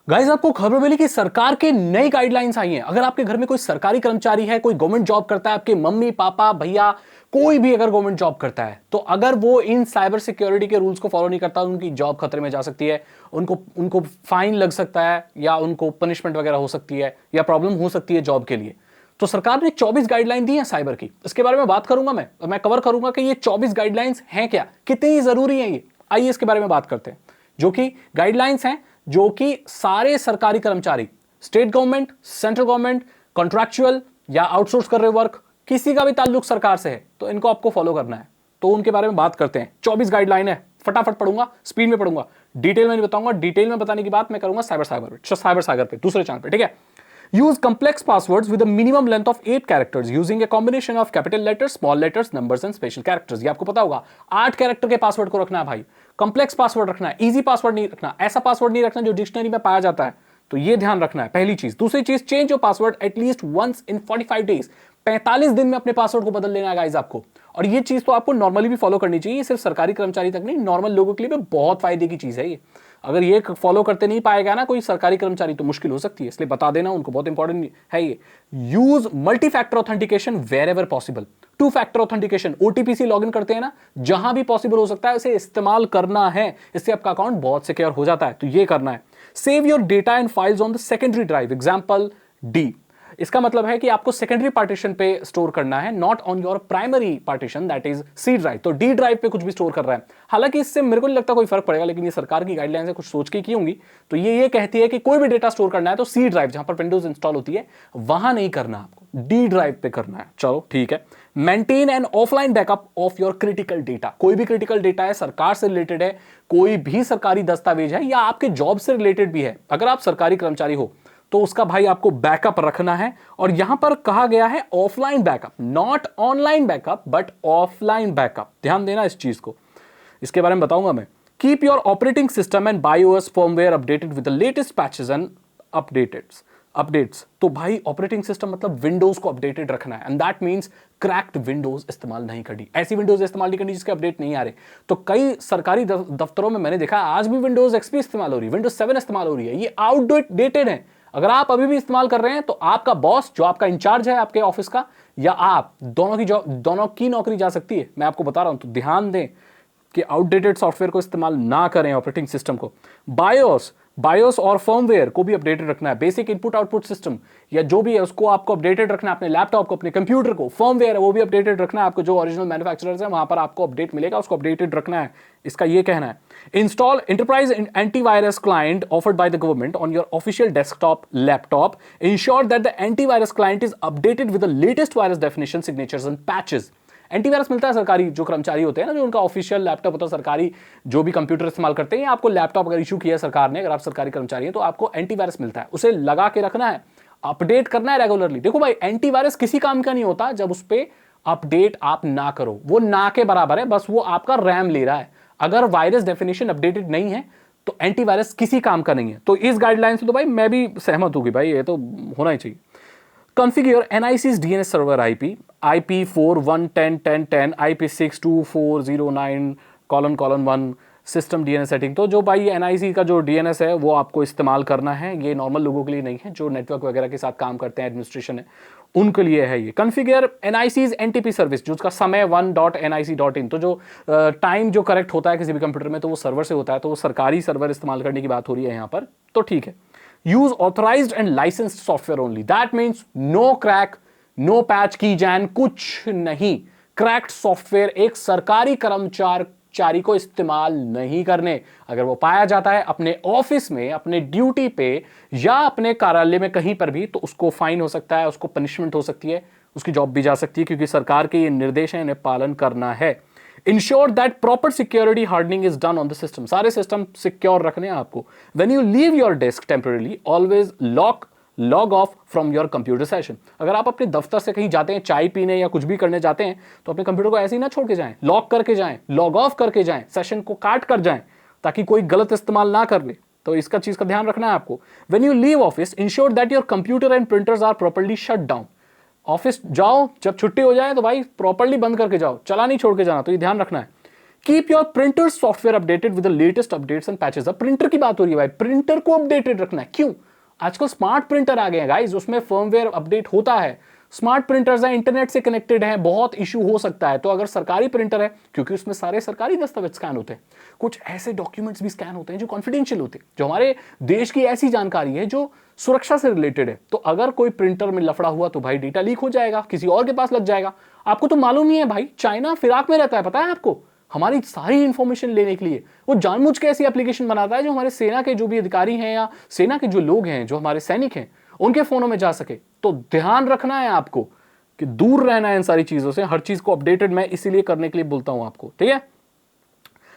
Guys आपको खबर मिली कि सरकार के नई गाइडलाइंस आई हैं। अगर आपके घर में कोई सरकारी कर्मचारी है, कोई गवर्नमेंट जॉब करता है, आपके मम्मी पापा भैया कोई भी अगर गवर्नमेंट जॉब करता है, तो अगर वो इन साइबर सिक्योरिटी के रूल्स को फॉलो नहीं करता, उनकी जॉब खतरे में जा सकती है। उनको उनको फाइन लग सकता है या उनको पनिशमेंट वगैरह हो सकती है या प्रॉब्लम हो सकती है जॉब के लिए। तो सरकार ने 24 गाइडलाइन दी है साइबर की। इसके बारे में बात करूंगा मैं कवर करूंगा कि ये 24 गाइडलाइंस हैं क्या, कितनी जरूरी है ये। आइए इसके बारे में बात करते हैं। जो कि गाइडलाइंस हैं जो कि सारे सरकारी कर्मचारी, state government, central government, contractual या आउटसोर्स कर रहे वर्क, किसी का भी ताल्लुक सरकार से है तो इनको आपको फॉलो करना है। तो उनके बारे में बात करते हैं। 24 गाइडलाइन है, फटाफट पढ़ूंगा, स्पीड में पढ़ूंगा, डिटेल में नहीं बताऊंगा। डिटेल में बताने की बात मैं करूंगा साइबर सागर पे, दूसरे चैनल पे, ठीक है। Use complex passwords with a minimum length of 8 characters using a combination of capital letters, small letters, numbers and special characters। ये आपको पता होगा, 8 कैरेक्टर के पासवर्ड को रखना है भाई। कॉम्प्लेक्स पासवर्ड रखना है, इजी पासवर्ड नहीं रखना, ऐसा पासवर्ड नहीं रखना जो डिक्शनरी में पाया जाता है। तो ये ध्यान रखना है, पहली चीज। दूसरी चीज, change your password at least once in 45 days. 45 दिन में अपने पासवर्ड को बदल लेना है गाइस आपको। और ये चीज तो आपको नॉर्मली भी फॉलो करनी चाहिए, सिर्फ सरकारी कर्मचारी तक नहीं, नॉर्मल लोगों के लिए भी बहुत फायदे की चीज है ये। अगर ये फॉलो करते नहीं पाएगा ना कोई सरकारी कर्मचारी तो मुश्किल हो सकती है, इसलिए बता देना उनको, बहुत इंपॉर्टेंट है ये। Use multi factor authentication wherever possible. 2 factor authentication, OTP से लॉगिन करते हैं ना, जहां भी पॉसिबल हो सकता है उसे इस्तेमाल करना है। इससे आपका अकाउंट बहुत सिक्योर हो जाता है, तो ये करना है। Save your data and files on the secondary drive, example D. इसका मतलब है कि आपको सेकेंडरी पार्टीशन पे स्टोर करना है, not on your primary partition that is C drive. तो डी ड्राइव पे कुछ भी स्टोर कर रहा है। हालांकि इससे मेरे को नहीं लगता कोई फर्क पड़ेगा, लेकिन ये सरकार की गाइडलाइंस है, कुछ सोच के की होंगी। तो ये कहती है कि कोई भी डेटा स्टोर करना है तो सी ड्राइव, जहां पर विंडोज इंस्टॉल होती है, वहां नहीं करना, आपको डी ड्राइव पे करना है। चलो ठीक है। Maintain an offline backup of your critical data. कोई भी क्रिटिकल डेटा है, सरकार से रिलेटेड है, कोई भी सरकारी दस्तावेज है या आपके जॉब से रिलेटेड भी है, अगर आप सरकारी कर्मचारी हो तो उसका भाई आपको बैकअप रखना है। और यहां पर कहा गया है offline backup, not online backup but offline backup. ध्यान देना इस चीज को, इसके बारे में बताऊंगा मैं। Keep your operating system and BIOS firmware updated with the latest patches and updates. तो भाई ऑपरेटिंग सिस्टम मतलब विंडोज को अपडेटेड रखना है, and that means cracked Windows इस्तेमाल नहीं करनी, ऐसी विंडोज इस्तेमाल नहीं करनी जिसके अपडेट नहीं आ रहे। तो कई सरकारी दफ्तरों में मैंने देखा आज भी विंडोज एक्सपी इस्तेमाल हो रही है, विंडोज 7 इस्तेमाल हो रही है। ये आउटडेटेड है। अगर आप अभी भी इस्तेमाल कर रहे हैं तो आपका बॉस, जो आपका इंचार्ज है आपके ऑफिस का, या आप दोनों की नौकरी जा सकती है, मैं आपको बता रहा हूं। तो ध्यान दें कि आउटडेटेड सॉफ्टवेयर को इस्तेमाल ना करें, ऑपरेटिंग सिस्टम को। बायोस और फर्मवेयर को भी अपडेटेड रखना है। बेसिक इनपुट आउटपुट सिस्टम या जो भी है उसको आपको अपडेटेड रखना है। अपने लैपटॉप को, अपने कंप्यूटर को, फर्मवेयर है वो भी अपडेटेड रखना है। आपको जो ओरिजिनल मैन्युफैक्चरर्स है वहां पर आपको अपडेट मिलेगा, उसको अपडेटेड रखना है, इसका ये कहना है। Install enterprise antivirus client offered by the government on your official desktop laptop. Ensure that the antivirus client is updated with the latest virus definition, signatures and patches. Antivirus मिलता है सरकारी जो कर्मचारी होते हैं ना, जो उनका ऑफिशियल लैपटॉप होता है, सरकारी जो भी कंप्यूटर इस्तेमाल करते हैं, आपको लैपटॉप अगर इशू किया है सरकार ने, अगर आप सरकारी कर्मचारी हैं तो आपको एंटीवायरस मिलता है, उसे लगा के रखना है, अपडेट करना है रेगुलरली। देखो भाई, एंटीवायरस किसी काम का नहीं होता जब उस पर अपडेट आप ना करो, वो ना के बराबर है, बस वो आपका रैम ले रहा है। अगर वायरस डेफिनेशन अपडेटेड नहीं है तो एंटीवायरस किसी काम का नहीं है। तो इस गाइडलाइन से तो भाई मैं भी सहमत हूं कि भाई ये तो होना ही चाहिए। Configure NIC's DNS server IP 4.1.10.10 IP 62409:1 system DNS setting. तो जो भाई NIC का जो DNS है वो आपको इस्तेमाल करना है, ये नॉर्मल लोगों के लिए नहीं है, जो नेटवर्क वगैरह के साथ काम करते हैं, एडमिनिस्ट्रेशन है, उनके लिए है ये। कॉन्फ़िगर NIC's NTP सर्विस, जो उसका समय 1.nic.in। तो जो टाइम जो करेक्ट होता है किसी भी कंप्यूटर में तो वो सर्वर से होता है, तो वो सरकारी सर्वर इस्तेमाल करने की बात हो रही है यहाँ पर, तो ठीक है। Use authorized and licensed software only. That means no crack, no patch की जैन, कुछ नहीं। क्रैक्ड सॉफ्टवेयर एक सरकारी कर्मचारी को इस्तेमाल नहीं करने। अगर वो पाया जाता है अपने ऑफिस में, अपने ड्यूटी पे या अपने कार्यालय में कहीं पर भी, तो उसको फाइन हो सकता है, उसको पनिशमेंट हो सकती है, उसकी जॉब भी जा सकती है, क्योंकि सरकार के ये निर्देश हैं, इन्हें पालन करना है। Ensure that proper security hardening is done on the system. सारे सिस्टम सिक्योर रखने हैं आपको। When you leave your desk temporarily, always log off from your computer session. अगर आप अपने दफ्तर से कहीं जाते हैं, चाय पीने या कुछ भी करने जाते हैं, तो अपने कंप्यूटर को ऐसे ही ना छोड़ के जाएं, लॉक करके जाएं, लॉग ऑफ करके जाएं, सेशन को काट कर जाएं, ताकि कोई गलत इस्तेमाल ना कर ले। तो इसका चीज का ध्यान रखना है आपको। When you leave office, ensure that your computer and printers are properly shut down. Office जाओ, जब छुट्टी हो जाए तो भाई प्रॉपर्ली बंद करके जाओ, चला नहीं छोड़ के जाना, तो ये ध्यान रखना है। Keep your printer software updated with the latest updates and patches. अब प्रिंटर की बात हो रही है भाई, प्रिंटर को अपडेटेड रखना है। क्यों? आजकल स्मार्ट प्रिंटर आ गए हैं गाइस, उसमें फर्मवेयर अपडेट होता है। स्मार्ट प्रिंटर्स हैं, इंटरनेट से कनेक्टेड हैं, बहुत इशू हो सकता है। तो अगर सरकारी प्रिंटर है, क्योंकि उसमें सारे सरकारी दस्तावेज स्कैन होते हैं, कुछ ऐसे डॉक्यूमेंट्स भी स्कैन होते हैं जो कॉन्फिडेंशियल होते हैं, जो हमारे देश की ऐसी जानकारी है जो सुरक्षा से रिलेटेड है। तो अगर कोई प्रिंटर में लफड़ा हुआ तो भाई डेटा लीक हो जाएगा, किसी और के पास लग जाएगा। आपको तो मालूम ही है भाई, चाइना फिराक में रहता है, पता है आपको, हमारी सारी इंफॉर्मेशन लेने के लिए। वो जानबूझ के ऐसी एप्लीकेशन बनाता है जो हमारे सेना के जो भी अधिकारी हैं या सेना के जो लोग हैं, जो हमारे सैनिक हैं, उनके फोनों में जा सके। तो ध्यान रखना है आपको कि दूर रहना है इन सारी चीजों से। हर चीज को अपडेटेड मैं इसीलिए करने के लिए बोलता हूं आपको, ठीक है।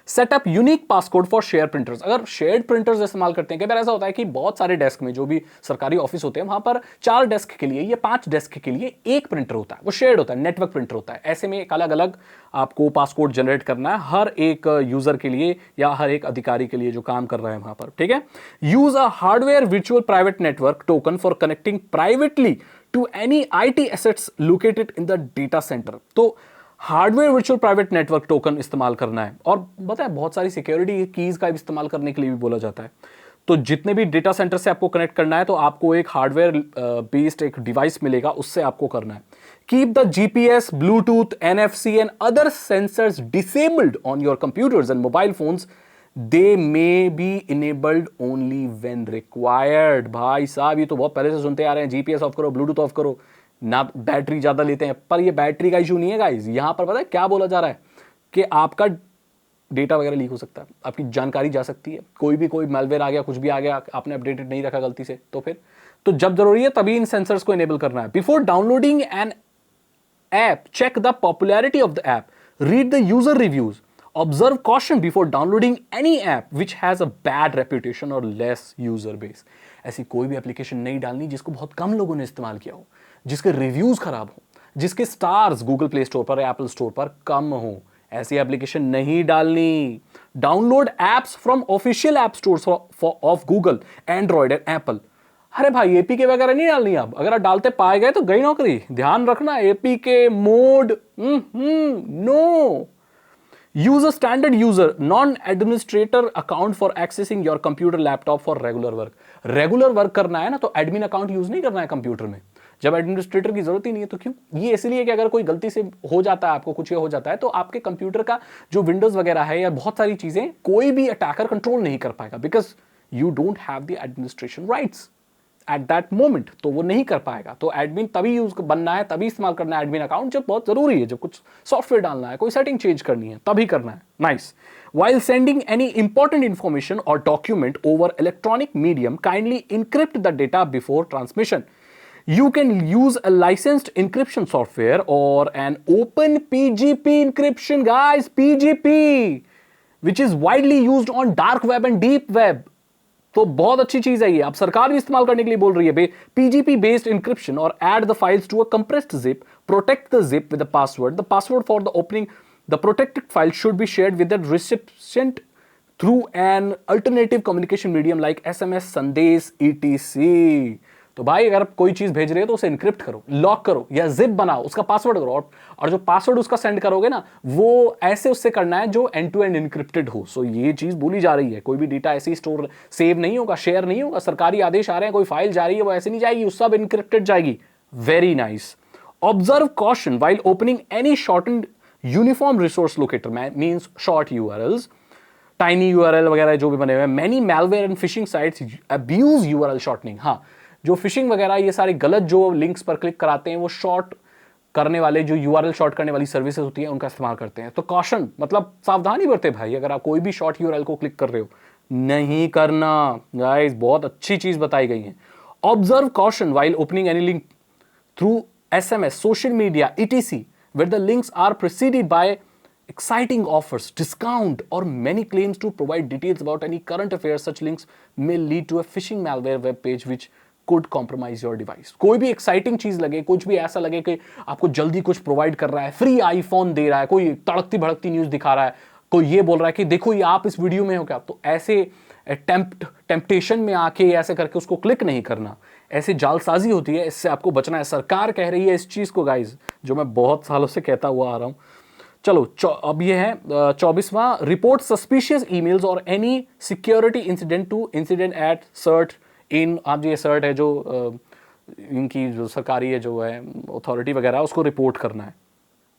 Setup unique passcode for share printers. अगर शेयर्ड प्रिंटर्स इस्तेमाल करते हैं, कई बार ऐसा होता है कि बहुत सारे डेस्क में, जो भी सरकारी ऑफिस होते हैं, वहां पर 4 डेस्क के लिए या 5 डेस्क के लिए एक प्रिंटर होता है, वो शेयर्ड होता है, नेटवर्क प्रिंटर होता है। ऐसे में एक अलग अलग आपको पासकोड जनरेट करना है हर एक यूजर के लिए या हर एक अधिकारी के लिए जो काम कर रहा है वहां पर, ठीक है। Use a hardware virtual private network token for connecting privately to any IT assets located in the data centre. तो hardware virtual private network token इस्तेमाल करना है। और पता है, बहुत सारी सिक्योरिटी कीज का इस्तेमाल करने के लिए भी बोला जाता है। तो जितने भी डेटा सेंटर से आपको कनेक्ट करना है, तो आपको एक हार्डवेयर बेस्ड एक डिवाइस मिलेगा, उससे आपको करना है। Keep the GPS, Bluetooth, NFC and other sensors disabled on your computers and mobile phones. They may be enabled only when required. भाई साहब, ये तो बहुत पहले से सुनते आ रहे हैं, जीपीएस ऑफ करो, ब्लूटूथ ऑफ करो, ना बैटरी ज्यादा लेते हैं। पर ये बैटरी का इशू नहीं है गाइस, यहां पर पता है क्या बोला जा रहा है कि आपका डेटा वगैरह लीक हो सकता है, आपकी जानकारी जा सकती है, कोई मैलवेयर आ गया, कुछ भी आ गया, आपने अपडेटेड नहीं रखा गलती से, तो फिर तो जब जरूरी है तभी इन सेंसर्स को इनेबल करना है। Before downloading an app, check the popularity of the app, read the user reviews, observe caution before downloading any app which has a bad reputation और लेस यूजर बेस। ऐसी कोई भी एप्लीकेशन नहीं डालनी जिसको बहुत कम लोगों ने इस्तेमाल किया हो, जिसके रिव्यूज खराब हो, जिसके स्टार्स गूगल प्ले स्टोर पर, एप्पल स्टोर पर कम हो, ऐसी एप्लीकेशन नहीं डालनी। Download apps from official app stores of Google, Android and Apple. अरे भाई, एपीके वगैरह नहीं डालनी। आप अगर आप डालते पाए गए तो गई नौकरी। ध्यान रखना, APK mode no. Use a standard user, non-administrator account for accessing your computer laptop for regular work. Regular work करना है ना, तो एडमिन अकाउंट यूज नहीं करना है कंप्यूटर में, जब एडमिनिस्ट्रेटर की जरूरत ही नहीं है। तो क्यों? ये इसलिए कि अगर कोई गलती से हो जाता है, आपको कुछ ये हो जाता है, तो आपके कंप्यूटर का जो विंडोज वगैरह है या बहुत सारी चीजें कोई भी अटैकर कंट्रोल नहीं कर पाएगा, because you don't have the administration rights at that moment. तो वो नहीं कर पाएगा। तो एडमिन तभी यूज बनना है, तभी इस्तेमाल करना है एडमिन अकाउंट जब बहुत जरूरी है, जब कुछ सॉफ्टवेयर डालना है, कोई सेटिंग चेंज करनी है, तभी करना है। Nice. While sending any important information or document over electronic medium, kindly encrypt the data before transmission. You can use a licensed encryption software or an open PGP encryption, guys, PGP, which is widely used on dark web and deep web. तो बहुत अच्छी चीज है ये, अब सरकार भी इस्तेमाल करने के लिए बोल रही है पीजीपी बेस्ड इंक्रिप्शन। और add the files to a compressed zip, protect the zip with the password for the opening the protected file should be shared with the recipient through an alternative communication medium like SMS, संदेश, etc. तो भाई, अगर आप कोई चीज भेज रहे हो तो उसे इनक्रिप्ट करो, लॉक करो या जिप बनाओ, उसका पासवर्ड करो, और जो पासवर्ड उसका सेंड करोगे ना, वो ऐसे उससे करना है जो एंड टू एंड इनक्रिप्टेड हो। सो ये चीज बोली जा रही है, कोई भी डेटा ऐसे ही स्टोर सेव नहीं होगा, शेयर नहीं होगा। सरकारी आदेश आ रहे हैं, कोई फाइल जा रही है, वो ऐसे नहीं जाएगी, वो सब इनक्रिप्टेड जाएगी। Very nice. Observe caution while opening any shortened uniform resource locator, means short URLs, tiny URL वगैरह जो भी बने हुए हैं। Many malware and fishing sites abuse URL shortening. हाँ, जो फिशिंग वगैरह, ये सारे गलत जो लिंक्स पर क्लिक कराते हैं, वो शॉर्ट करने वाले, जो यूआरएल शॉर्ट करने वाली सर्विसेज होती है, उनका इस्तेमाल करते हैं। तो कॉशन मतलब सावधानी बरते भाई, अगर आप कोई भी शॉर्ट यूआरएल को क्लिक कर रहे हो, नहीं करना गाइस। बहुत अच्छी चीज बताई गई है। Observe caution while opening any link through SMS, social media, etc, where the links are preceded by exciting offers, discount, or many claims to provide details about any current affairs. Such links may lead to a phishing malware web page which could compromise your device. कोई भी exciting चीज लगे, कुछ भी ऐसा लगे कि आपको जल्दी कुछ प्रोवाइड कर रहा है, फ्री आईफोन दे रहा है, कोई तड़कती भड़कती न्यूज दिखा रहा है, कोई ये बोल रहा है कि देखो ये आप इस वीडियो में हो क्या, तो ऐसे टेम्पटेशन में आके ऐसे करके उसको क्लिक नहीं करना। ऐसी जालसाजी होती है, इससे आपको बचना है। सरकार कह रही है इस चीज को गाइज, जो मैं बहुत सालों से कहता हुआ आ रहा हूं। चलो अब ये है 24वां, रिपोर्ट सस्पिशियस ईमेल्स और any security incident to incident at CERT in, आप ये सर्ट है जो इनकी जो सरकारी है जो है अथॉरिटी वगैरह, उसको रिपोर्ट करना है।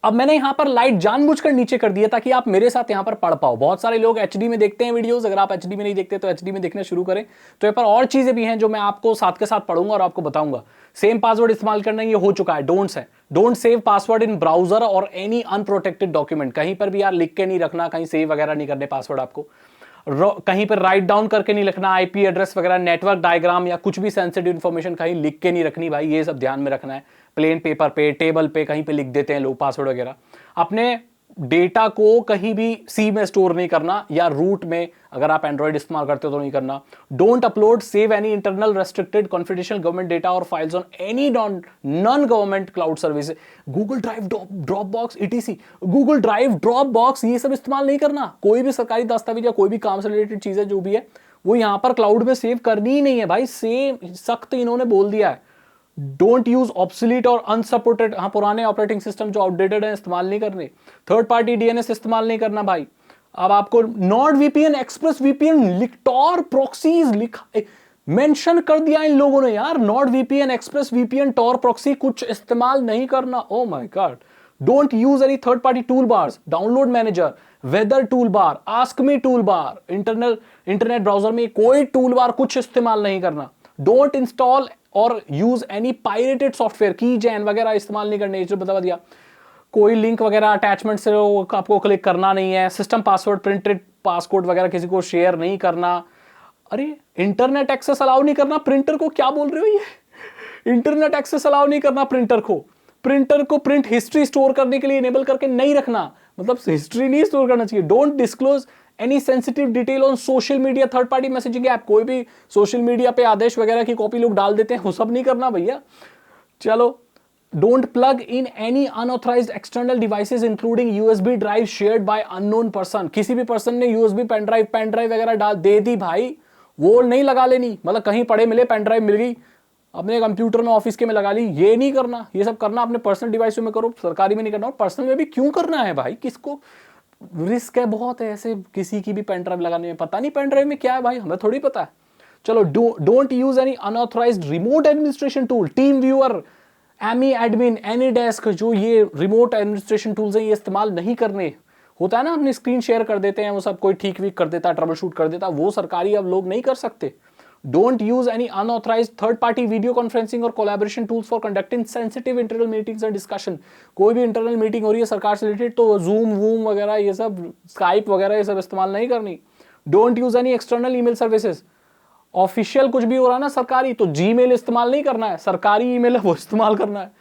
अब मैंने यहां पर लाइट जानबूझकर नीचे कर दिया ताकि आप मेरे साथ यहां पर पढ़ पाओ। बहुत सारे लोग एचडी में देखते हैं वीडियोस, अगर आप एचडी में नहीं देखते तो एचडी में देखना शुरू करें। तो यहाँ पर और चीजें भी हैं जो मैं आपको साथ के साथ पढ़ूंगा और आपको बताऊंगा। सेम पासवर्ड इस्तेमाल करना, ये हो चुका है, डोंट्स है। Don't save password in browser और एनी अनप्रोटेक्टेड डॉक्यूमेंट, कहीं पर भी यार लिख के नहीं रखना, कहीं सेव वगैरह नहीं करने पासवर्ड आपको, कहीं पर राइट डाउन करके नहीं लिखना, आईपी एड्रेस वगैरह, नेटवर्क डायग्राम या कुछ भी सेंसिटिव इंफॉर्मेशन कहीं लिख के नहीं रखनी भाई, ये सब ध्यान में रखना है। प्लेन पेपर पे, टेबल पे कहीं पे लिख देते हैं लोग पासवर्ड वगैरह। अपने डेटा को कहीं भी सी में स्टोर नहीं करना या रूट में, अगर आप एंड्रॉइड इस्तेमाल करते हो तो नहीं करना। Don't upload save any internal restricted confidential government data और files on any non government cloud service, Google Drive, Dropbox, ETC. Google Drive, Dropbox ये सब इस्तेमाल नहीं करना। कोई भी सरकारी दस्तावेज या कोई भी काम से रिलेटेड चीजें जो भी है वो यहां पर क्लाउड में सेव करनी ही नहीं है भाई, सेम सख्त इन्होंने बोल दिया है। डोंट यूज ऑब्सोलीट और अनसपोर्टेड, हाँ पुराने ऑपरेटिंग सिस्टम जो आउटडेटेड है इस्तेमाल नहीं करने। थर्ड पार्टी डीएनएस इस्तेमाल नहीं करना भाई। अब आपको Nord VPN, Express VPN, Tor proxies लिखा मेंशन कर दिया इन लोगों ने यार। Nord VPN, Express VPN, Tor proxy कुछ इस्तेमाल नहीं करना। Oh my god. Don't use any third party tool bars, download manager, weather tool bar, ask me tool bar, internet browser में कोई टूल बार कुछ इस्तेमाल नहीं करना। डोंट इंस्टॉल और use any pirated software, keygen वगैरह इस्तेमाल नहीं करने, जो बता दिया। कोई लिंक वगैरह अटैचमेंट से आपको क्लिक करना नहीं है। सिस्टम पासवर्ड, प्रिंटेड पासकोड वगैरह किसी को शेयर नहीं करना। अरे इंटरनेट एक्सेस अलाउ नहीं करना प्रिंटर को, क्या बोल रहे हो ये? इंटरनेट एक्सेस अलाउ नहीं करना प्रिंटर को। प्रिंटर को प्रिंट हिस्ट्री स्टोर करने के लिए इनेबल करके नहीं रखना, मतलब हिस्ट्री नहीं स्टोर करना चाहिए। Don't disclose any sensitive detail on social media, third party messaging app, कोई भी सोशल मीडिया पे आदेश वगैरह की कॉपी लोग डाल देते हैं, वो सब नहीं करना भैया। चलो, don't plug in any unauthorized external devices including USB drive shared by unknown person. किसी भी पर्सन ने यूएसबी पेन ड्राइव वगैरह डाल दे दी भाई, वो नहीं लगा लेनी, मतलब कहीं पड़े मिले पेन ड्राइव मिल गई, अपने कंप्यूटर में ऑफिस के में लगा ली, ये नहीं करना। ये सब करना अपने पर्सनल डिवाइस में करो, सरकारी में नहीं करना। और पर्सनल में भी क्यों करना है भाई, किसको रिस्क है बहुत है ऐसे किसी की भी पेन ड्राइव लगाने में, पता नहीं पेन ड्राइव में क्या है भाई, हमें थोड़ी पता है। चलो, don't use any unauthorized remote administration tool, team viewer, Ammyy admin, any desk, जो ये रिमोट एडमिनिस्ट्रेशन टूल्स हैं ये इस्तेमाल नहीं करने। होता है ना, अपनी स्क्रीन शेयर कर देते हैं वो सब, कोई ठीक वीक कर देता है, ट्रबल शूट कर देता है, वो सरकारी अब लोग नहीं कर सकते। Don't use any unauthorized third-party video conferencing or collaboration tools for conducting sensitive internal meetings and discussion. कोई भी इंटरनल मीटिंग हो रही है सरकार से रिलेटेड तो जूम वूम वगैरह ये सब, स्काइप वगैरह ये सब इस्तेमाल नहीं करनी। Don't use any external email services. Official कुछ भी हो रहा है ना सरकारी, तो जीमेल इस्तेमाल नहीं करना है, सरकारी ईमेल है वो इस्तेमाल करना है।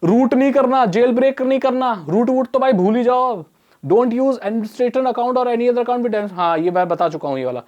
रूट नहीं करना, जेल ब्रेक नहीं करना, रूट वूट तो भाई भूल ही जाओ अब। डोंट यूज एडमिनिस्ट्रेटर अकाउंट और एनी अदर अकाउंट विद, हाँ ये मैं बता चुका हूँ ये वाला।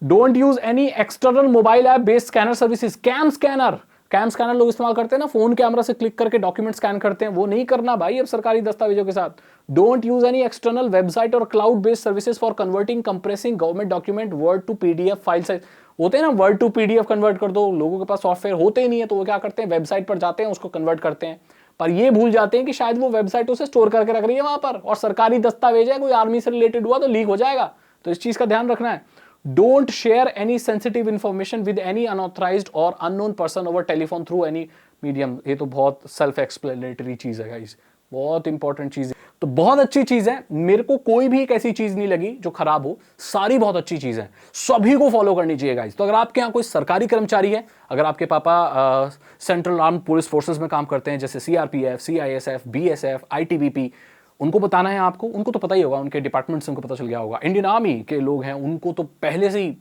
Don't use any external mobile app based scanner services, cam scanner लोग इस्तेमाल करते हैं ना, फोन कैमरा से क्लिक करके डॉक्यूमेंट स्कैन करते हैं, वो नहीं करना भाई अब सरकारी दस्तावेजों के साथ। Don't use any external website और cloud based services for converting compressing government document word to PDF file size. होते हैं ना वर्ड टू पीडीएफ कन्वर्ट कर दो, लोगों के पास सॉफ्टवेयर होते ही नहीं है तो वो क्या करते हैं, वेबसाइट पर जाते हैं उसको कन्वर्ट करते हैं, पर ये भूल जाते हैं कि शायद वो वेबसाइट उसे स्टोर करके रख रही है वहां पर, और सरकारी दस्तावेज है, कोई आर्मी से रिलेटेड हुआ तो लीक हो जाएगा, तो इस चीज का ध्यान रखना है। Don't share any sensitive information with any unauthorized or unknown person over telephone through any medium. ये तो बहुत सेल्फ एक्सप्लेनेटरी चीज है गाइस, बहुत इंपॉर्टेंट चीज है, तो बहुत अच्छी चीज है। मेरे को कोई भी एक ऐसी चीज नहीं लगी जो खराब हो, सारी बहुत अच्छी चीज है, सभी को फॉलो करनी चाहिए गाइस। तो अगर आपके यहाँ कोई सरकारी कर्मचारी है, अगर आपके पापा सेंट्रल आर्म्ड पुलिस फोर्सेस में काम करते हैं जैसे सीआरपीएफ, सीआईएसएफ, बीएसएफ, आईटीबीपी, उनको बताना है आपको, उनको तो पता ही होगा, उनके डिपार्टमेंट से उनको पता चल गया होगा। इंडियन आर्मी के लोग हैं उनको तो पहले से ही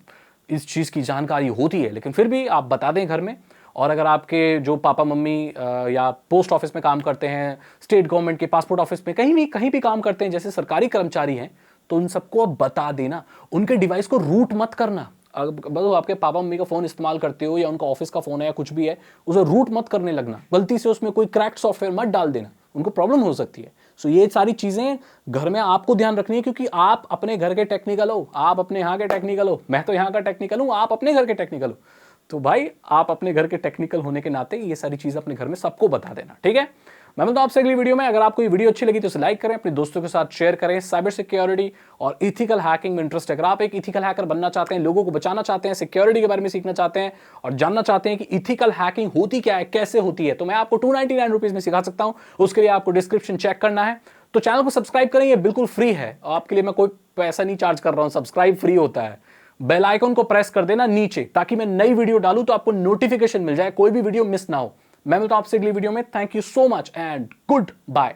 इस चीज़ की जानकारी होती है, लेकिन फिर भी आप बता दें घर में। और अगर आपके जो पापा मम्मी या पोस्ट ऑफिस में काम करते हैं, स्टेट गवर्नमेंट के पासपोर्ट ऑफिस में कहीं भी काम करते हैं जैसे सरकारी कर्मचारी हैं, तो उन सबको अब बता देना। उनके डिवाइस को रूट मत करना, मतलब आपके पापा मम्मी का फोन इस्तेमाल करते हो या उनका ऑफिस का फोन है या कुछ भी है, उसे रूट मत करने लगना, गलती से उसमें कोई क्रैक्ड सॉफ्टवेयर मत डाल देना, उनको प्रॉब्लम हो सकती है। सो ये सारी चीजें घर में आपको ध्यान रखनी है, क्योंकि आप अपने घर के टेक्निकल हो, आप अपने यहाँ के टेक्निकल हो, मैं तो यहाँ का टेक्निकल हूँ, आप अपने घर के टेक्निकल हो, तो भाई आप अपने घर के टेक्निकल होने के नाते ये सारी चीजें अपने घर में सबको बता देना, ठीक है। मैं मिलता हूं आपसे अगली वीडियो में। अगर आपको ये वीडियो अच्छी लगी तो इसे लाइक करें, अपने दोस्तों के साथ शेयर करें। साइबर सिक्योरिटी और इथिकल हैकिंग में इंटरेस्ट है, अगर आप एक इथिकल हैकर बनना चाहते हैं, लोगों को बचाना चाहते हैं, सिक्योरिटी के बारे में सीखना चाहते हैं और जानना चाहते हैं कि इथिकल हैकिंग होती क्या है, कैसे होती है, तो मैं आपको 299 रुपीज में सिखा सकता हूं। उसके लिए आपको डिस्क्रिप्शन चेक करना है। तो चैनल को सब्सक्राइब करें, ये बिल्कुल फ्री है, आपके लिए मैं कोई पैसा नहीं चार्ज कर रहा हूं, सब्सक्राइब फ्री होता है। बेल आइकन को प्रेस कर देना नीचे, ताकि मैं नई वीडियो डालूं तो आपको नोटिफिकेशन मिल जाए, कोई भी वीडियो मिस ना हो। मैं मिलता हूं आपसे अगली वीडियो में। Thank you so much and good bye.